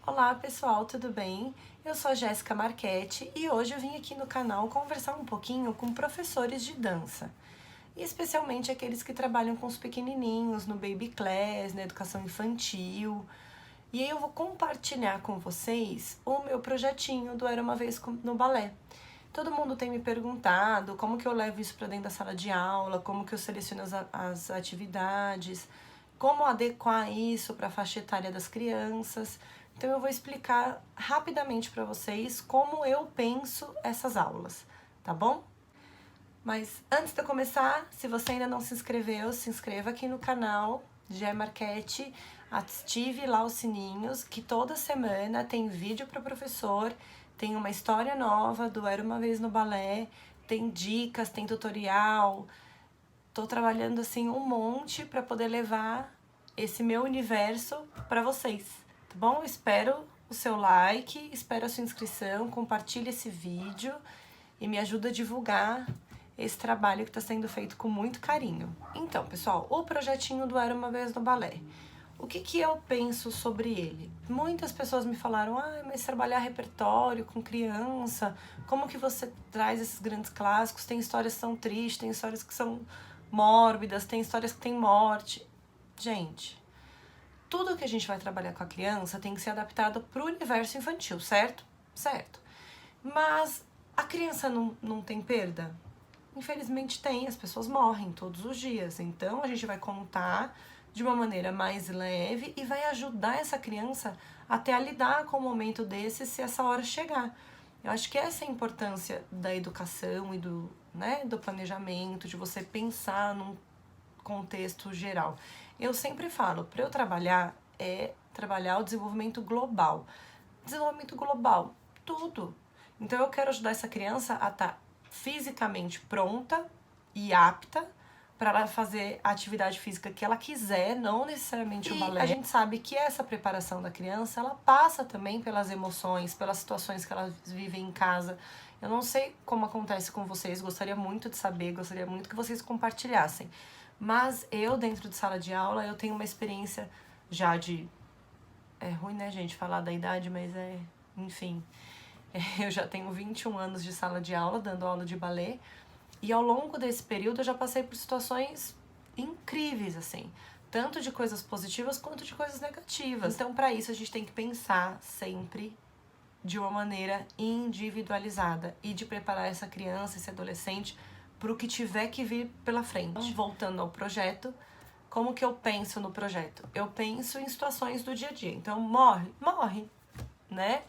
Olá pessoal, tudo bem? Eu sou a Jéssica Marchetti e hoje eu vim aqui no canal conversar um pouquinho com professores de dança. E especialmente aqueles que trabalham com os pequenininhos, no baby class, na educação infantil. E aí eu vou compartilhar com vocês o meu projetinho do Era Uma Vez no Balé. Todo mundo tem me perguntado como que eu levo isso para dentro da sala de aula, como que eu seleciono as atividades, como adequar isso para a faixa etária das crianças. Então eu vou explicar rapidamente para vocês como eu penso essas aulas, tá bom? Mas antes de eu começar, se você ainda não se inscreveu, se inscreva aqui no canal Gé Marchetti, ative lá os sininhos, que toda semana tem vídeo para o professor, tem uma história nova do Era Uma Vez no Balé, tem dicas, tem tutorial. Tô trabalhando assim um monte para poder levar esse meu universo para vocês, tá bom? Espero o seu like, espero a sua inscrição, compartilhe esse vídeo e me ajuda a divulgar esse trabalho que está sendo feito com muito carinho. Então, pessoal, o projetinho do Era Uma Vez no Balé. O que eu penso sobre ele? Muitas pessoas me falaram, mas trabalhar repertório com criança, como que você traz esses grandes clássicos? Tem histórias que são tristes, tem histórias que são mórbidas, tem histórias que tem morte. Gente, tudo que a gente vai trabalhar com a criança tem que ser adaptado para o universo infantil, certo? Certo. Mas a criança não tem perda? Infelizmente tem, as pessoas morrem todos os dias. Então a gente vai contar de uma maneira mais leve e vai ajudar essa criança até a lidar com o momento desse se essa hora chegar. Eu acho que essa é a importância da educação e do planejamento, de você pensar num contexto geral. Eu sempre falo, para eu trabalhar, trabalhar o desenvolvimento global. Desenvolvimento global, tudo. Então eu quero ajudar essa criança a estar fisicamente pronta e apta para ela fazer a atividade física que ela quiser, não necessariamente o balé. A gente sabe que essa preparação da criança, ela passa também pelas emoções, pelas situações que elas vivem em casa. Eu não sei como acontece com vocês, gostaria muito de saber, gostaria muito que vocês compartilhassem. Mas eu, dentro de sala de aula, eu tenho uma experiência já de... É ruim, né, gente, falar da idade, mas enfim... Eu já tenho 21 anos de sala de aula, dando aula de balé. E ao longo desse período eu já passei por situações incríveis, assim. Tanto de coisas positivas quanto de coisas negativas. Então, para isso, a gente tem que pensar sempre de uma maneira individualizada. E de preparar essa criança, esse adolescente, para o que tiver que vir pela frente. Voltando ao projeto, como que eu penso no projeto? Eu penso em situações do dia a dia. Então, morre, né?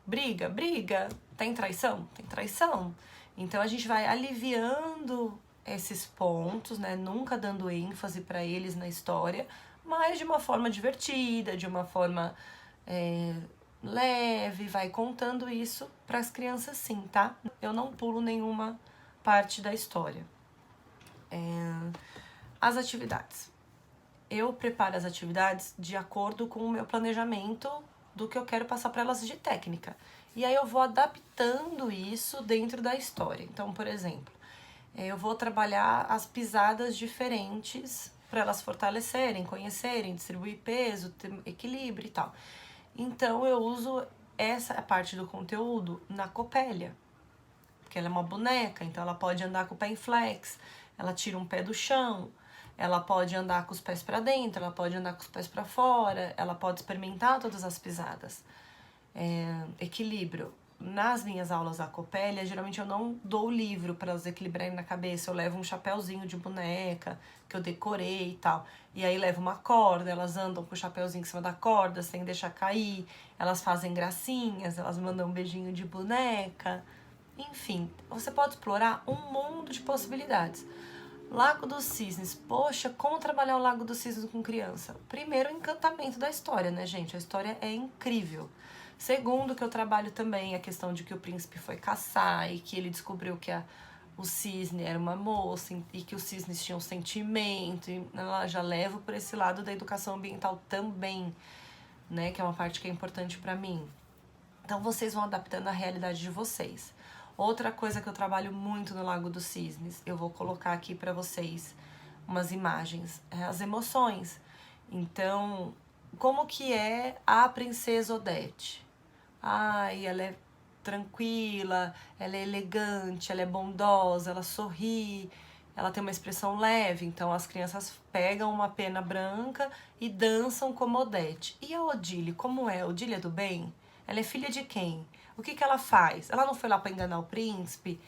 Briga, tem traição? Tem traição. Então a gente vai aliviando esses pontos, né? Nunca dando ênfase para eles na história, mas de uma forma divertida, de uma forma leve, vai contando isso para as crianças sim, tá? Eu não pulo nenhuma parte da história. As atividades. Eu preparo as atividades de acordo com o meu planejamento do que eu quero passar para elas de técnica. E aí eu vou adaptando isso dentro da história. Então, por exemplo, eu vou trabalhar as pisadas diferentes para elas fortalecerem, conhecerem, distribuir peso, ter equilíbrio e tal. Então eu uso essa parte do conteúdo na copélia, porque ela é uma boneca, então ela pode andar com o pé em flex, ela tira um pé do chão, ela pode andar com os pés para dentro, ela pode andar com os pés para fora, ela pode experimentar todas as pisadas. Equilíbrio. Nas minhas aulas da copélia, geralmente eu não dou o livro para elas equilibrarem na cabeça, eu levo um chapéuzinho de boneca que eu decorei e tal. E aí levo uma corda, elas andam com o chapéuzinho em cima da corda sem deixar cair, elas fazem gracinhas, elas mandam um beijinho de boneca. Enfim, você pode explorar um mundo de possibilidades. Lago dos Cisnes. Poxa, como trabalhar o Lago dos Cisnes com criança? Primeiro, o encantamento da história, né, gente? A história é incrível. Segundo, que eu trabalho também a questão de que o príncipe foi caçar e que ele descobriu que o cisne era uma moça e que os cisnes tinham sentimento. E ela já leva por esse lado da educação ambiental também, né? Que é uma parte que é importante pra mim. Então, vocês vão adaptando a realidade de vocês. Outra coisa que eu trabalho muito no Lago dos Cisnes, eu vou colocar aqui pra vocês umas imagens, as emoções. Então, como que é a princesa Odete. Ai, ela é tranquila, ela é elegante, ela é bondosa, ela sorri, ela tem uma expressão leve, então as crianças pegam uma pena branca e dançam como Odete. E a Odile, como é? Odile é do bem? Ela é filha de quem? O que que ela faz? Ela não foi lá para enganar o príncipe?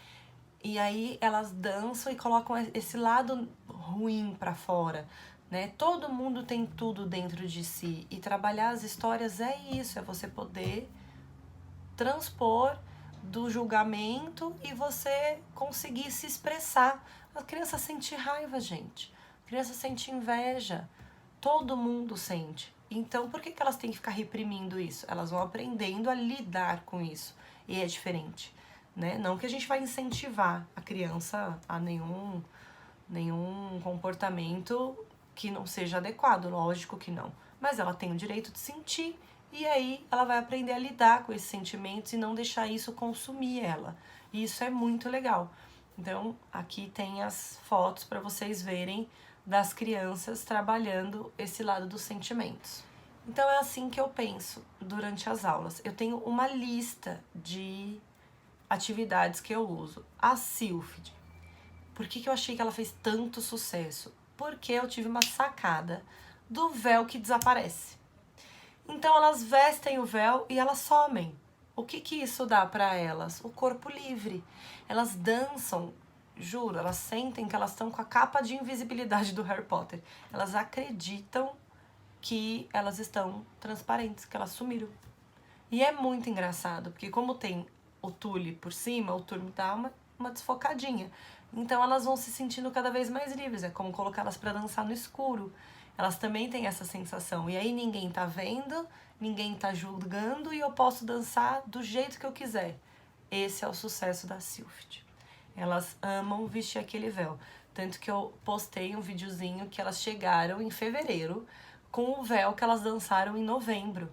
E aí elas dançam e colocam esse lado ruim para fora, né? Todo mundo tem tudo dentro de si e trabalhar as histórias é isso, é você poder transpor do julgamento e você conseguir se expressar. A criança sente raiva, gente. A criança sente inveja. Todo mundo sente. Então, por que elas têm que ficar reprimindo isso? Elas vão aprendendo a lidar com isso. E é diferente, né? Não que a gente vai incentivar a criança a nenhum comportamento que não seja adequado, lógico que não. Mas ela tem o direito de sentir e aí ela vai aprender a lidar com esses sentimentos e não deixar isso consumir ela. E isso é muito legal. Então, aqui tem as fotos para vocês verem das crianças trabalhando esse lado dos sentimentos. Então, é assim que eu penso durante as aulas. Eu tenho uma lista de atividades que eu uso. A Sylphide. Por que eu achei que ela fez tanto sucesso? Porque eu tive uma sacada do véu que desaparece. Então elas vestem o véu e elas somem. O que isso dá para elas? O corpo livre. Elas dançam, juro, elas sentem que elas estão com a capa de invisibilidade do Harry Potter. Elas acreditam que elas estão transparentes, que elas sumiram. E é muito engraçado, porque como tem o tule por cima, o tule dá uma desfocadinha. Então elas vão se sentindo cada vez mais livres, é como colocá-las para dançar no escuro. Elas também têm essa sensação. E aí ninguém tá vendo, ninguém tá julgando e eu posso dançar do jeito que eu quiser. Esse é o sucesso da Sylphide. Elas amam vestir aquele véu. Tanto que eu postei um videozinho que elas chegaram em fevereiro com o véu que elas dançaram em novembro.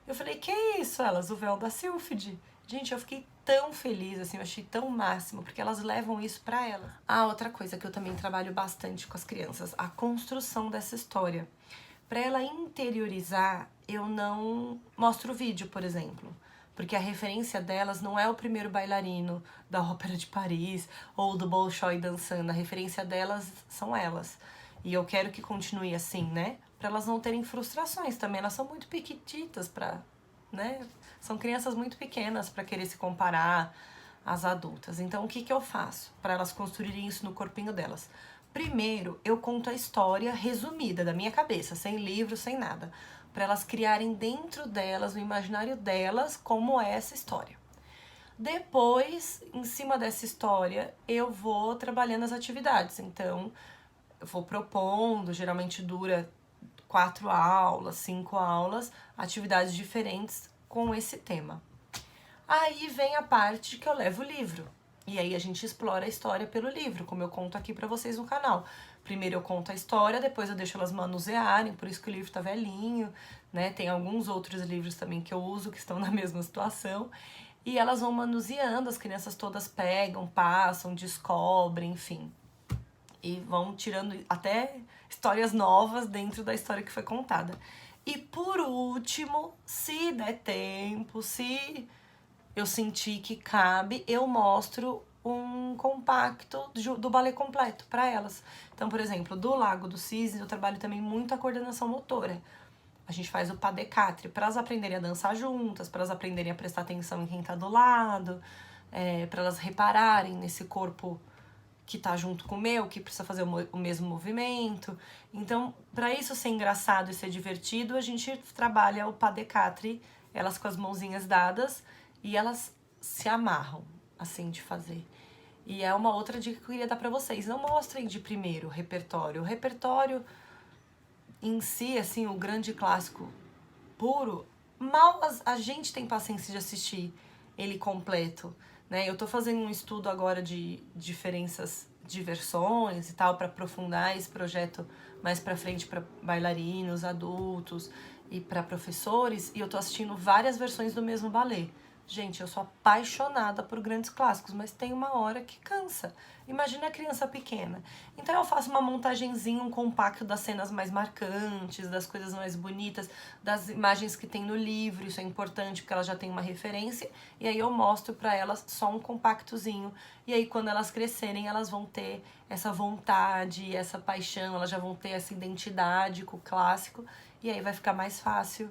Eu falei, que isso? Elas, o véu da Sylphide. Gente, eu fiquei tão feliz, assim, eu achei tão máximo, porque elas levam isso pra elas. Ah, outra coisa que eu também trabalho bastante com as crianças, a construção dessa história. Pra ela interiorizar, eu não mostro o vídeo, por exemplo, porque a referência delas não é o primeiro bailarino da Ópera de Paris ou do Bolshoi dançando, a referência delas são elas. E eu quero que continue assim, né? Pra elas não terem frustrações também, elas são muito pequititas pra, né? São crianças muito pequenas para querer se comparar às adultas. Então, o que eu faço para elas construírem isso no corpinho delas? Primeiro, eu conto a história resumida da minha cabeça, sem livro, sem nada, para elas criarem dentro delas, no imaginário delas, como é essa história. Depois, em cima dessa história, eu vou trabalhando as atividades. Então, eu vou propondo, geralmente dura 4 aulas, 5 aulas, atividades diferentes com esse tema. Aí vem a parte que eu levo o livro. E aí a gente explora a história pelo livro, como eu conto aqui pra vocês no canal. Primeiro eu conto a história, depois eu deixo elas manusearem, por isso que o livro tá velhinho, né? Tem alguns outros livros também que eu uso que estão na mesma situação. E elas vão manuseando, as crianças todas pegam, passam, descobrem, enfim. E vão tirando até histórias novas dentro da história que foi contada. E por último, se der tempo, se eu sentir que cabe, eu mostro um compacto do balé completo para elas. Então, por exemplo, do Lago dos Cisnes, eu trabalho também muito a coordenação motora. A gente faz o pas de quatre para elas aprenderem a dançar juntas, para elas aprenderem a prestar atenção em quem tá do lado, para elas repararem nesse corpo que tá junto com o meu, que precisa fazer o mesmo movimento. Então, para isso ser engraçado e ser divertido, a gente trabalha o pas de quatre, elas com as mãozinhas dadas, e elas se amarram, assim, de fazer. E é uma outra dica que eu queria dar pra vocês. Não mostrem de primeiro o repertório. O repertório em si, assim, o grande clássico puro, mal a gente tem paciência de assistir ele completo, né? Eu tô fazendo um estudo agora de diferenças de versões e tal, para aprofundar esse projeto mais pra frente para bailarinos, adultos e para professores, e eu tô assistindo várias versões do mesmo ballet, Gente, eu sou apaixonada por grandes clássicos, mas tem uma hora que cansa. Imagina a criança pequena. Então eu faço uma montagenzinha, um compacto das cenas mais marcantes, das coisas mais bonitas, das imagens que tem no livro, isso é importante porque elas já têm uma referência, e aí eu mostro pra elas só um compactozinho. E aí quando elas crescerem, elas vão ter essa vontade, essa paixão, elas já vão ter essa identidade com o clássico, e aí vai ficar mais fácil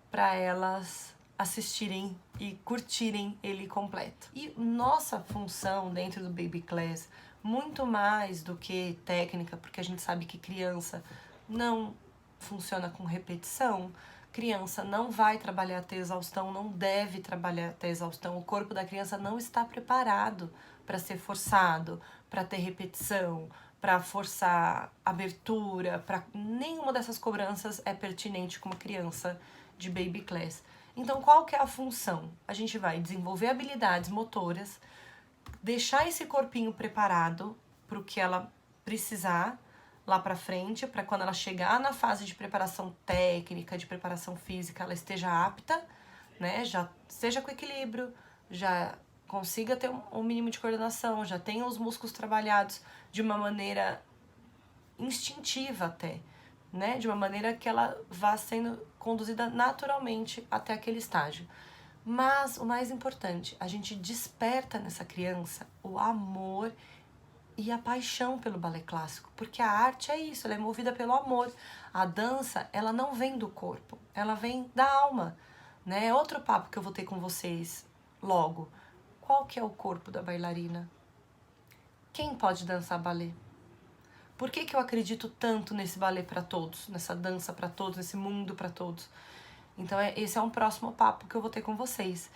pra elas assistirem e curtirem ele completo. E nossa função dentro do Baby Class, muito mais do que técnica, porque a gente sabe que criança não funciona com repetição, criança não vai trabalhar até exaustão, não deve trabalhar até exaustão, o corpo da criança não está preparado para ser forçado, para ter repetição, para forçar abertura, para nenhuma dessas cobranças é pertinente com uma criança de Baby Class. Então, qual que é a função? A gente vai desenvolver habilidades motoras, deixar esse corpinho preparado para o que ela precisar lá para frente, para quando ela chegar na fase de preparação técnica, de preparação física, ela esteja apta, né? Já esteja com equilíbrio, já consiga ter um mínimo de coordenação, já tenha os músculos trabalhados de uma maneira instintiva até, né? De uma maneira que ela vá sendo conduzida naturalmente até aquele estágio. Mas o mais importante, a gente desperta nessa criança o amor e a paixão pelo balé clássico, porque a arte é isso, ela é movida pelo amor. A dança, ela não vem do corpo, ela vem da alma, né? É outro papo que eu vou ter com vocês logo. Qual que é o corpo da bailarina? Quem pode dançar balé? Por que eu acredito tanto nesse balé para todos, nessa dança para todos, nesse mundo para todos? Então esse é um próximo papo que eu vou ter com vocês.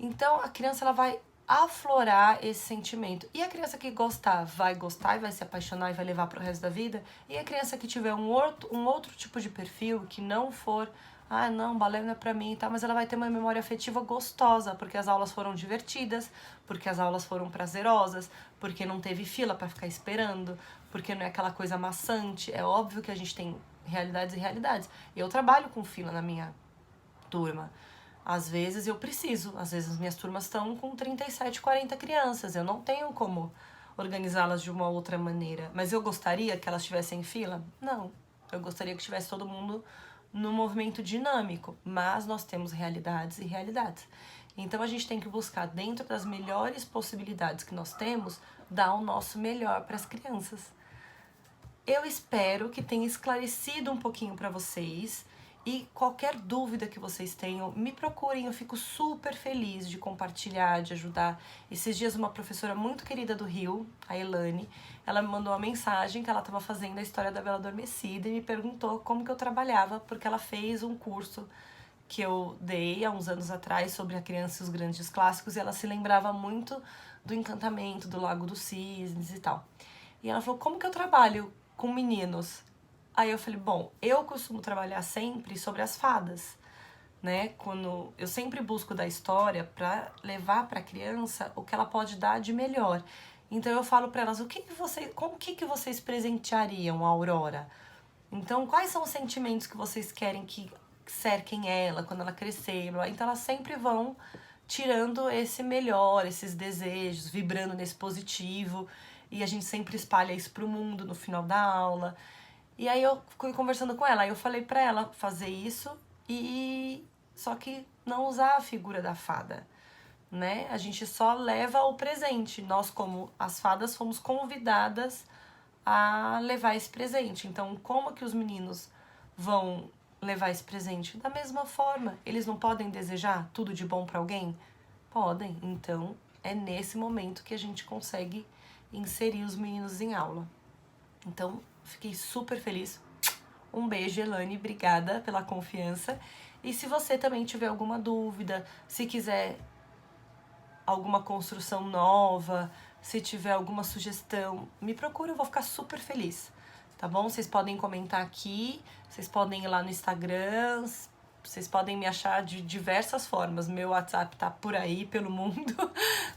Então a criança ela vai aflorar esse sentimento. E a criança que gostar vai gostar e vai se apaixonar e vai levar para o resto da vida. E a criança que tiver um outro tipo de perfil, que não for, ah não, balé não é pra mim, tá? Mas ela vai ter uma memória afetiva gostosa, porque as aulas foram divertidas, porque as aulas foram prazerosas, porque não teve fila para ficar esperando, porque não é aquela coisa maçante. É óbvio que a gente tem realidades e realidades. Eu trabalho com fila na minha turma. Às vezes eu preciso, às vezes as minhas turmas estão com 37, 40 crianças, eu não tenho como organizá-las de uma outra maneira. Mas eu gostaria que elas estivessem em fila? Não, eu gostaria que tivesse todo mundo no movimento dinâmico, mas nós temos realidades e realidades. Então a gente tem que buscar, dentro das melhores possibilidades que nós temos, dar o nosso melhor para as crianças. Eu espero que tenha esclarecido um pouquinho para vocês. E qualquer dúvida que vocês tenham, me procurem, eu fico super feliz de compartilhar, de ajudar. Esses dias uma professora muito querida do Rio, a Elane, ela me mandou uma mensagem que ela estava fazendo a história da Bela Adormecida e me perguntou como que eu trabalhava, porque ela fez um curso que eu dei há uns anos atrás sobre a criança e os grandes clássicos e ela se lembrava muito do Encantamento, do Lago dos Cisnes e tal. E ela falou, como que eu trabalho com meninos? Aí eu falei, bom, eu costumo trabalhar sempre sobre as fadas, né? Quando eu sempre busco da história para levar para a criança o que ela pode dar de melhor. Então eu falo para elas, como que vocês presenteariam a Aurora? Então, quais são os sentimentos que vocês querem que cerquem ela quando ela crescer? Então elas sempre vão tirando esse melhor, esses desejos, vibrando nesse positivo, e a gente sempre espalha isso pro mundo no final da aula. E aí eu fui conversando com ela, aí eu falei pra ela fazer isso e só que não usar a figura da fada, né? A gente só leva o presente. Nós, como as fadas, fomos convidadas a levar esse presente. Então, como que os meninos vão levar esse presente? Da mesma forma, eles não podem desejar tudo de bom pra alguém? Podem. Então, é nesse momento que a gente consegue inserir os meninos em aula. Então, fiquei super feliz. Um beijo, Elane, obrigada pela confiança. E se você também tiver alguma dúvida, se quiser alguma construção nova, se tiver alguma sugestão, me procura, eu vou ficar super feliz, tá bom? Vocês podem comentar aqui, vocês podem ir lá no Instagram, vocês podem me achar de diversas formas. Meu WhatsApp tá por aí, pelo mundo,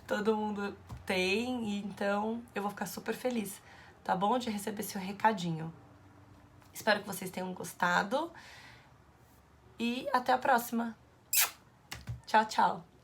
todo mundo tem, então eu vou ficar super feliz, tá bom? De receber seu recadinho. Espero que vocês tenham gostado e até a próxima. Tchau, tchau.